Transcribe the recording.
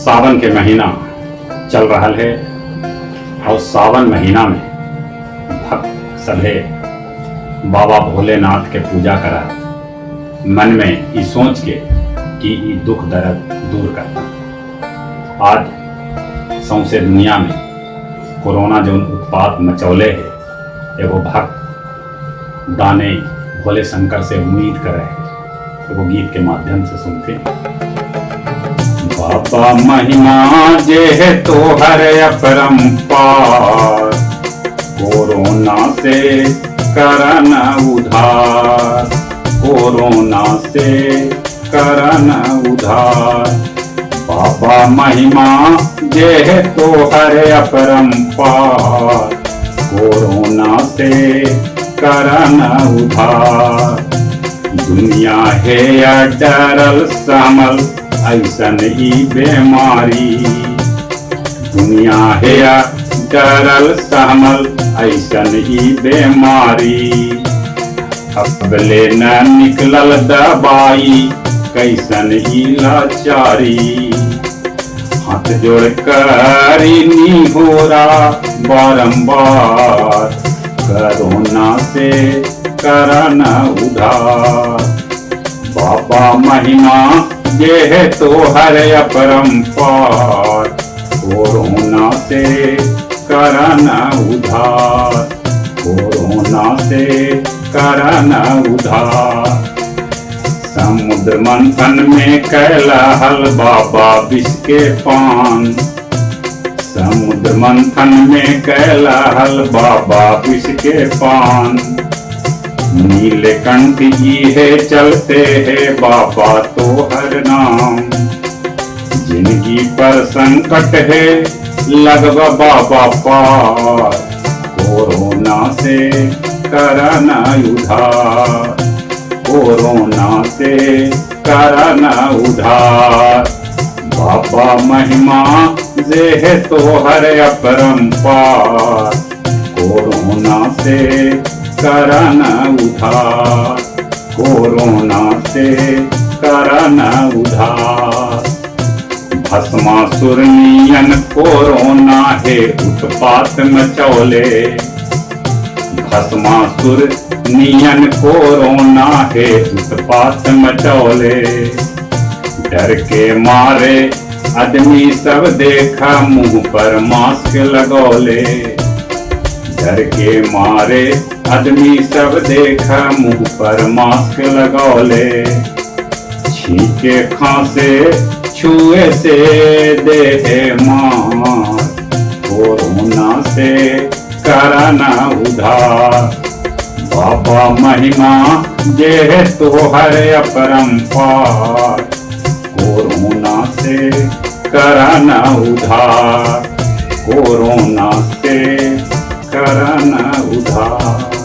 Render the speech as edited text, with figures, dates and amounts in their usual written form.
सावन के महीना चल रहा है और सावन महीना में भक्त सभे बाबा भोलेनाथ के पूजा करा मन में ई सोच के कि ई दुख दर्द दूर करता। आज सौंसे दुनिया में कोरोना जो उत्पात मचौले है एगो भक्त दाने भोले शंकर से उम्मीद करे है। एगो गीत के माध्यम से सुनते हैं। बाबा महिमा जे है तो हर अपरंपार, कोरोना से करन उधार, कोरोना से करन उधार। बाबा महिमा जे है तो हर अपरंपार, कोरोना से करन उधार। दुनिया है या डरल समल ऐसन ई बेमारी, दुनिया है या डरल सहमल ऐसन ई बेमारी। अब ले न निकलल दवाई कैसन ई लाचारी। हाथ जोड़ करी निहोरा बारंबार, कोरोना से करन उधार। बाबा महिमा ये है तो हर अपरंपार, कोरोना से करन उधार, कोरोना से करन उधार। समुद्र मंथन में कैला हल बाबा विष के पान, समुद्र मंथन में कैला हल बाबा विष के पान। नीलकंठ जी है चलते है बाबा तो हर नाम, जिंदगी पर संकट है लगव बाबा पार। कोरोना से करन उधार, कोरोना से करन उधार। बाबा महिमा जे है तो हर अपरंपार, कोरोना से करन उधार, कोरोना से करन उधार। भस्मासुर नियन कोरोना है उत्पात मचौले, भस्मासुर नियन कोरोना है उत्पात मचौले। डर के मारे आदमी सब देखा मुंह पर मास्क लगौले, डर के मारे आदमी सब देखा मुंह पर मास्क लगौले। छींके खांसे छुए से देहे मार, कोरोना से करन उधार। बाबा महिमा जे है तो हर अपरंपार, कोरोना से करन उधार, कोरोना से करन उधार।